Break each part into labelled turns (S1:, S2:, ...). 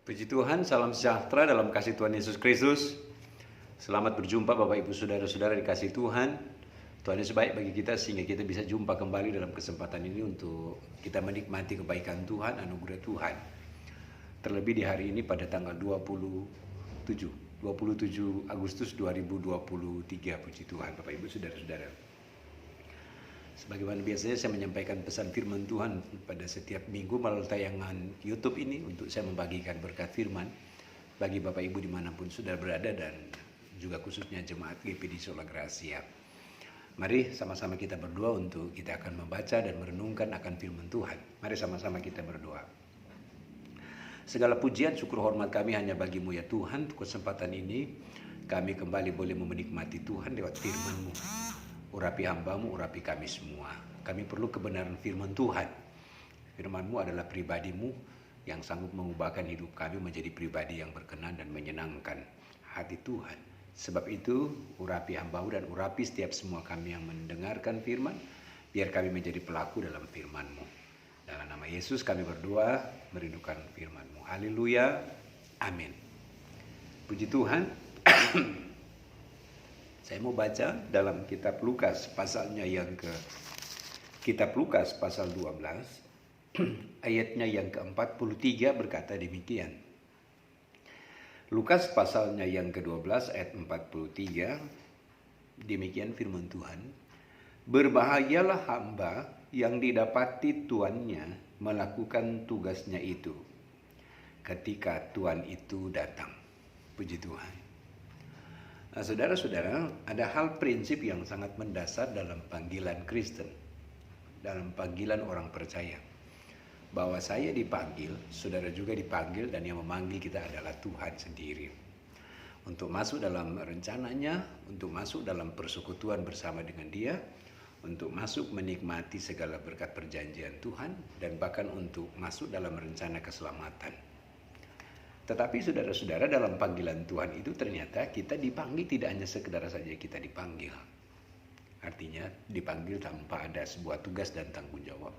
S1: Puji Tuhan, salam sejahtera dalam kasih Tuhan Yesus Kristus. Selamat berjumpa Bapak Ibu Saudara-saudara dikasih Tuhan. Tuhan Yesus baik bagi kita sehingga kita bisa jumpa kembali dalam kesempatan ini untuk kita menikmati kebaikan Tuhan, anugerah Tuhan. Terlebih di hari ini pada tanggal 27 Agustus 2023. Puji Tuhan Bapak Ibu Saudara-saudara. Sebagaimana biasanya saya menyampaikan pesan firman Tuhan pada setiap minggu melalui tayangan YouTube ini untuk saya membagikan berkat firman bagi Bapak Ibu dimanapun sudah berada dan juga khususnya jemaat GPD Sola Gracia. Mari sama-sama kita berdoa untuk kita akan membaca dan merenungkan akan firman Tuhan. Mari sama-sama kita berdoa. Segala pujian, syukur, hormat kami hanya bagi-Mu ya Tuhan. Untuk kesempatan ini kami kembali boleh menikmati Tuhan lewat firman-Mu. Urapi hamba-Mu, urapi kami semua. Kami perlu kebenaran firman Tuhan. Firman-Mu adalah pribadi-Mu yang sanggup mengubahkan hidup kami menjadi pribadi yang berkenan dan menyenangkan hati Tuhan. Sebab itu, urapi hamba-Mu dan urapi setiap semua kami yang mendengarkan firman, biar kami menjadi pelaku dalam firman-Mu. Dalam nama Yesus kami berdoa, merindukan firman-Mu. Haleluya, amin. Puji Tuhan. Saya mau baca dalam kitab Lukas pasalnya kitab Lukas pasal 12 ayatnya yang ke-43 berkata demikian. Lukas pasalnya yang ke-12 ayat 43 demikian firman Tuhan. Berbahagialah hamba yang didapati tuannya melakukan tugasnya itu ketika tuan itu datang. Puji Tuhan. Nah, saudara-saudara, ada hal prinsip yang sangat mendasar dalam panggilan Kristen, dalam panggilan orang percaya. Bahwa saya dipanggil, saudara juga dipanggil, dan yang memanggil kita adalah Tuhan sendiri. Untuk masuk dalam rencananya, untuk masuk dalam persekutuan bersama dengan Dia, untuk masuk menikmati segala berkat perjanjian Tuhan, dan bahkan untuk masuk dalam rencana keselamatan. Tetapi saudara-saudara, dalam panggilan Tuhan itu ternyata kita dipanggil tidak hanya sekedar saja kita dipanggil. Artinya dipanggil tanpa ada sebuah tugas dan tanggung jawab.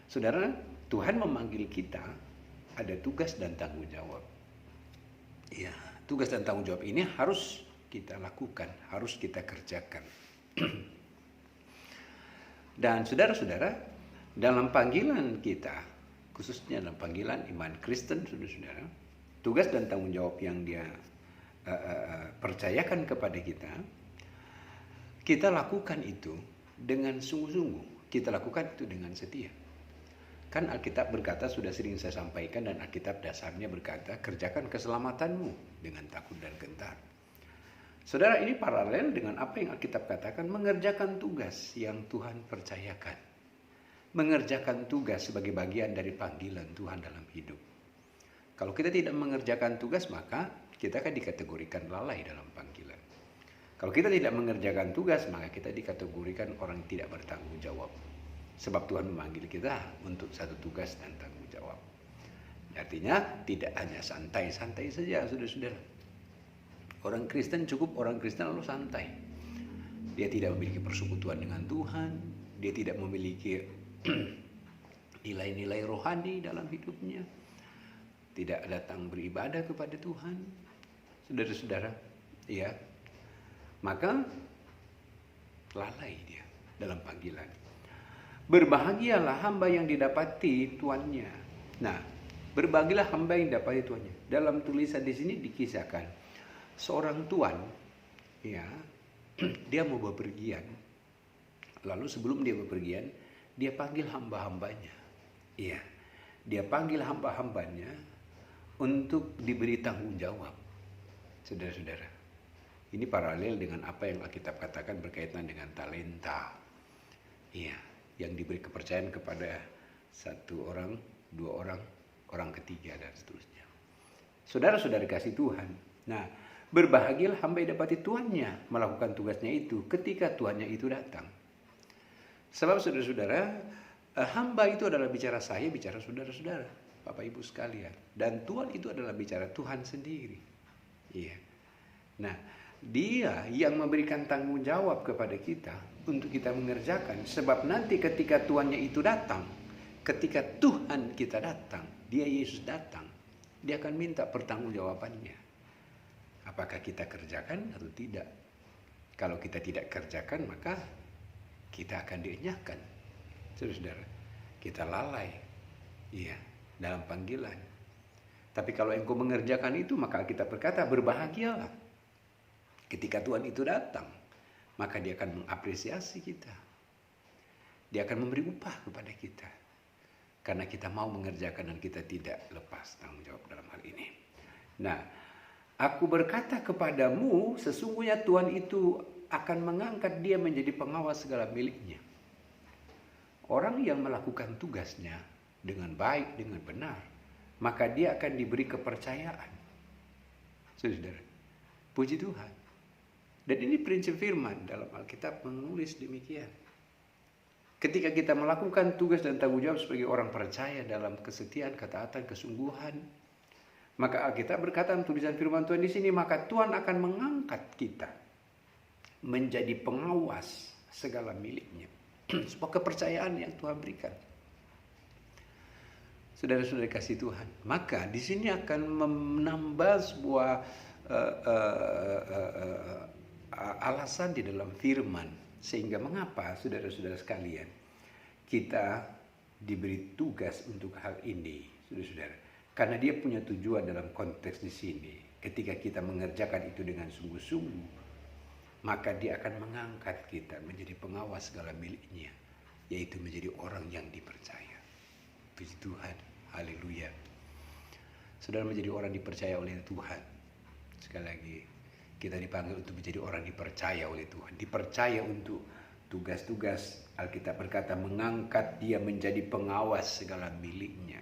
S1: Saudara, Tuhan memanggil kita ada tugas dan tanggung jawab. Ya, tugas dan tanggung jawab ini harus kita lakukan, harus kita kerjakan. Dan saudara-saudara, dalam panggilan kita, khususnya dalam panggilan iman Kristen, saudara-saudara, tugas dan tanggung jawab yang Dia percayakan kepada kita lakukan itu dengan sungguh-sungguh, kita lakukan itu dengan setia. Kan Alkitab berkata, sudah sering saya sampaikan, dan Alkitab dasarnya berkata, kerjakan keselamatanmu dengan takut dan gentar. Saudara, ini paralel dengan apa yang Alkitab katakan, mengerjakan tugas yang Tuhan percayakan. Mengerjakan tugas sebagai bagian dari panggilan Tuhan dalam hidup. Kalau kita tidak mengerjakan tugas, maka kita akan dikategorikan lalai dalam panggilan. Kalau kita tidak mengerjakan tugas, maka kita dikategorikan orang yang tidak bertanggung jawab. Sebab Tuhan memanggil kita untuk satu tugas dan tanggung jawab. Artinya tidak hanya santai-santai saja, saudara-saudara. Orang Kristen cukup orang Kristen lalu santai. Dia tidak memiliki persekutuan dengan Tuhan, dia tidak memiliki nilai-nilai rohani dalam hidupnya, tidak datang beribadah kepada Tuhan, saudara-saudara, ya, maka lalai dia dalam panggilan. Berbahagialah hamba yang didapati tuannya. Nah, berbahagialah hamba yang didapati tuannya. Dalam tulisan di sini dikisahkan seorang tuan, ya, dia mau bepergian. Lalu sebelum dia bepergian, dia panggil hamba-hambanya. Iya, dia panggil hamba-hambanya untuk diberi tanggung jawab. Saudara-saudara, ini paralel dengan apa yang Alkitab katakan berkaitan dengan talenta. Iya, yang diberi kepercayaan kepada satu orang, dua orang, orang ketiga, dan seterusnya. Saudara-saudara kasih Tuhan. Nah, berbahagialah hamba yang dapati tuannya melakukan tugasnya itu ketika tuannya itu datang. Sebab saudara-saudara, hamba itu adalah bicara saya, bicara saudara-saudara, Bapak Ibu sekalian. Dan Tuhan itu adalah bicara Tuhan sendiri. Iya. Nah, Dia yang memberikan tanggung jawab kepada kita untuk kita mengerjakan. Sebab nanti ketika tuannya itu datang, ketika Tuhan kita datang, Dia Yesus datang, dia akan minta pertanggungjawabannya. Apakah kita kerjakan atau tidak? Kalau kita tidak kerjakan, maka kita akan dienyahkan. Saudara, kita lalai, iya, dalam panggilan. Tapi kalau engkau mengerjakan itu, maka kita berkata berbahagialah. Ketika Tuhan itu datang, maka dia akan mengapresiasi kita. Dia akan memberi upah kepada kita. Karena kita mau mengerjakan dan kita tidak lepas tanggung jawab dalam hal ini. Nah, aku berkata kepadamu, sesungguhnya Tuhan itu akan mengangkat dia menjadi pengawas segala miliknya. Orang yang melakukan tugasnya dengan baik, dengan benar, maka dia akan diberi kepercayaan. Saudara, puji Tuhan. Dan ini prinsip firman dalam Alkitab menulis demikian. Ketika kita melakukan tugas dan tanggung jawab sebagai orang percaya dalam kesetiaan, ketaatan, kesungguhan, maka Alkitab berkata tulisan firman Tuhan di sini, maka Tuhan akan mengangkat kita menjadi pengawas segala miliknya. Sebuah kepercayaan yang Tuhan berikan. Saudara-saudara kasih Tuhan, maka di sini akan menambah sebuah alasan di dalam firman, sehingga mengapa saudara-saudara sekalian kita diberi tugas untuk hal ini, saudara-saudara, karena dia punya tujuan dalam konteks di sini. Ketika kita mengerjakan itu dengan sungguh-sungguh, maka dia akan mengangkat kita menjadi pengawas segala miliknya, yaitu menjadi orang yang dipercaya. Puji Tuhan, haleluya. Saudara, menjadi orang dipercaya oleh Tuhan. Sekali lagi, kita dipanggil untuk menjadi orang dipercaya oleh Tuhan. Dipercaya untuk tugas-tugas. Alkitab berkata mengangkat dia menjadi pengawas segala miliknya.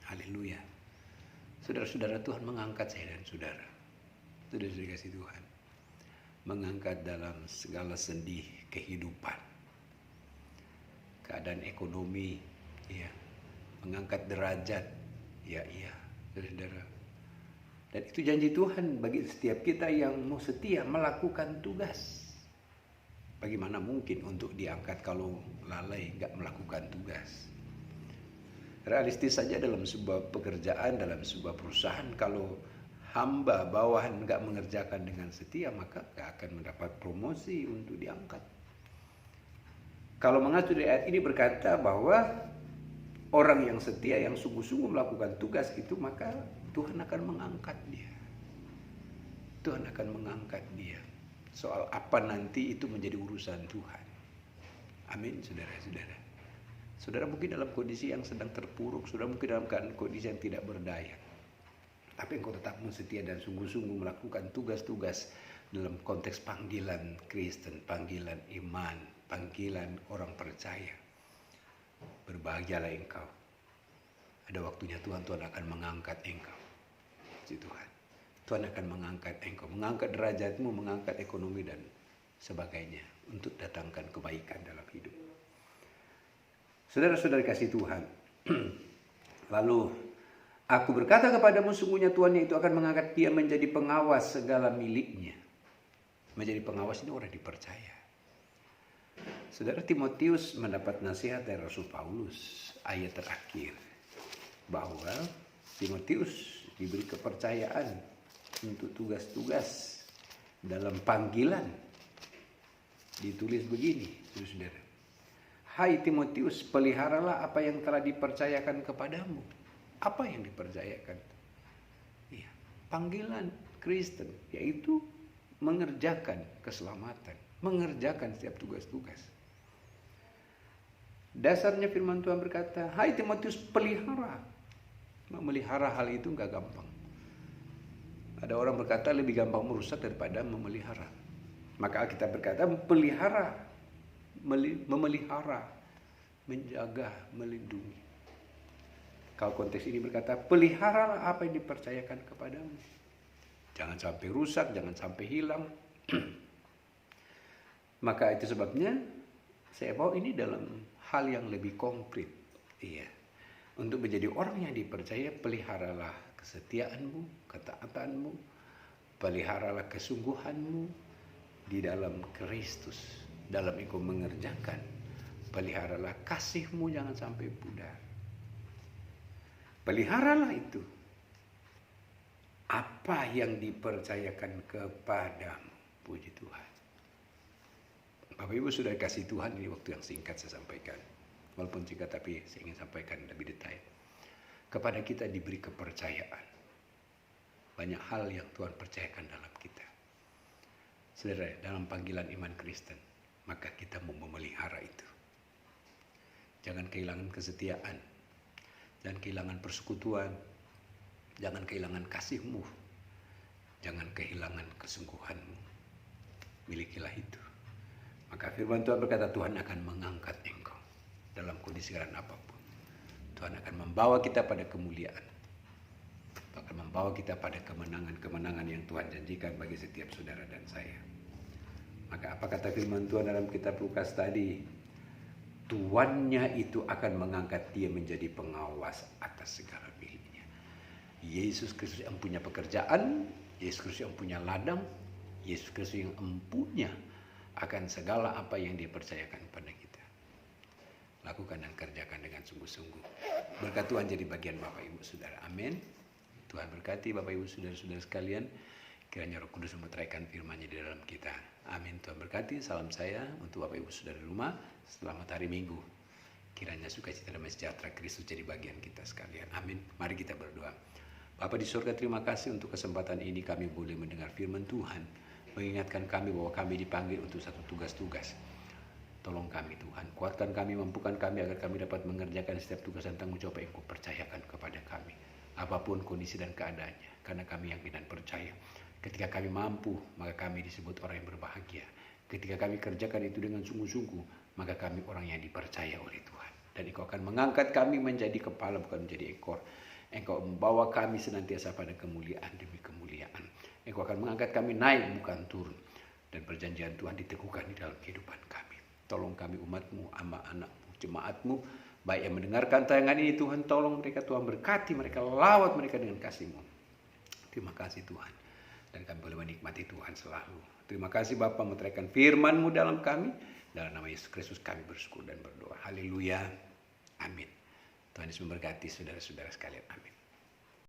S1: Haleluya. Saudara-saudara, Tuhan mengangkat saya dan saudara. Saudara-saudara kasih Tuhan. Mengangkat dalam segala sendi kehidupan. Keadaan ekonomi, ya. Mengangkat derajat, ya, iya, saudara. Dan itu janji Tuhan bagi setiap kita yang mau setia melakukan tugas. Bagaimana mungkin untuk diangkat kalau lalai nggak melakukan tugas? Realistis saja dalam sebuah pekerjaan, dalam sebuah perusahaan, kalau hamba bawahan nggak mengerjakan dengan setia, maka nggak akan mendapat promosi untuk diangkat. Kalau mengacu dari ayat ini berkata bahwa orang yang setia, yang sungguh-sungguh melakukan tugas itu, maka Tuhan akan mengangkat dia. Tuhan akan mengangkat dia. Soal apa nanti itu menjadi urusan Tuhan. Amin, saudara-saudara. Saudara mungkin dalam kondisi yang sedang terpuruk, saudara mungkin dalam kondisi yang tidak berdaya. Tapi engkau tetap setia dan sungguh-sungguh melakukan tugas-tugas dalam konteks panggilan Kristen, panggilan iman, panggilan orang percaya. Berbahagialah engkau. Ada waktunya Tuhan akan mengangkat engkau. Puji Tuhan. Tuhan akan mengangkat engkau, mengangkat derajatmu, mengangkat ekonomi dan sebagainya untuk datangkan kebaikan dalam hidup. Saudara-saudara kasih Tuhan. Lalu aku berkata kepadamu, sungguhnya Tuhan itu akan mengangkat dia menjadi pengawas segala miliknya. Menjadi pengawas ini orang dipercaya. Saudara, Timotius mendapat nasihat dari Rasul Paulus, ayat terakhir, bahwa Timotius diberi kepercayaan untuk tugas-tugas dalam panggilan. Ditulis begini, saudara. Hai Timotius, peliharalah apa yang telah dipercayakan kepadamu. Apa yang dipercayakan? Ya, panggilan Kristen, yaitu mengerjakan keselamatan, mengerjakan setiap tugas-tugas. Dasarnya firman Tuhan berkata, hai Timotius, pelihara. Memelihara hal itu enggak gampang. Ada orang berkata lebih gampang merusak daripada memelihara. Maka kita berkata pelihara, memelihara, menjaga, melindungi. Kalau konteks ini berkata peliharalah apa yang dipercayakan kepadamu. Jangan sampai rusak, jangan sampai hilang. Maka itu sebabnya saya bawa ini dalam hal yang lebih konkret. Iya. Untuk menjadi orang yang dipercaya, peliharalah kesetiaanmu, ketaatanmu, peliharalah kesungguhanmu di dalam Kristus, dalam engkau mengerjakan. Peliharalah kasihmu, jangan sampai pudar. Peliharalah itu. Apa yang dipercayakan kepadamu. Puji Tuhan. Bapak Ibu sudah kasih Tuhan, ini waktu yang singkat saya sampaikan. Walaupun singkat tapi saya ingin sampaikan lebih detail. Kepada kita diberi kepercayaan. Banyak hal yang Tuhan percayakan dalam kita. Saudara, dalam panggilan iman Kristen, maka kita mau memelihara itu. Jangan kehilangan kesetiaan. Jangan kehilangan persekutuan. Jangan kehilangan kasihmu. Jangan kehilangan kesungguhanmu. Milikilah itu. Maka firman Tuhan berkata, Tuhan akan mengangkat engkau dalam kondisi keadaan apapun. Tuhan akan membawa kita pada kemuliaan. Akan membawa kita pada kemenangan-kemenangan yang Tuhan janjikan bagi setiap saudara dan saya. Maka apa kata firman Tuhan dalam kitab Lukas tadi? Tuannya itu akan mengangkat dia menjadi pengawas atas segala miliknya. Yesus Kristus yang punya pekerjaan, Yesus Kristus yang punya ladang, Yesus Kristus yang empunya akan segala apa yang dia percayakan pada kita. Lakukan dan kerjakan dengan sungguh-sungguh. Berkat Tuhan jadi bagian Bapak Ibu Saudara. Amin. Tuhan berkati Bapak Ibu Saudara-saudara sekalian. Kiranya Roh Kudus memeteraikan firman-Nya di dalam kita. Amin. Tuhan berkati. Salam saya untuk Bapak Ibu Saudara di rumah. Selamat hari Minggu. Kiranya sukacita damai sejahtera Kristus jadi bagian kita sekalian. Amin. Mari kita berdoa. Bapa di surga, terima kasih untuk kesempatan ini kami boleh mendengar firman Tuhan. Mengingatkan kami bahwa kami dipanggil untuk satu tugas-tugas. Tolong kami Tuhan, kuatkan kami, mampukan kami agar kami dapat mengerjakan setiap tugas dan tanggung jawab yang Kau percayakan kepada kami. Apapun kondisi dan keadaannya, karena kami yakin dan percaya. Ketika kami mampu, maka kami disebut orang yang berbahagia. Ketika kami kerjakan itu dengan sungguh-sungguh, maka kami orang yang dipercaya oleh Tuhan. Dan Engkau akan mengangkat kami menjadi kepala, bukan menjadi ekor. Engkau membawa kami senantiasa pada kemuliaan demi kemuliaan. Engkau akan mengangkat kami naik, bukan turun. Dan perjanjian Tuhan diteguhkan di dalam kehidupan kami. Tolong kami umat-Mu, anak-anak-Mu, jemaat-Mu, baik yang mendengarkan tayangan ini Tuhan, tolong mereka, Tuhan berkati mereka, lawat mereka dengan kasih-Mu. Terima kasih Tuhan. Dan kami boleh menikmati Tuhan selalu. Terima kasih Bapa, meteraikan firman-Mu dalam kami. Dalam nama Yesus Kristus kami bersyukur dan berdoa. Haleluya. Amin. Tuhan Yesus memberkati saudara-saudara sekalian. Amin.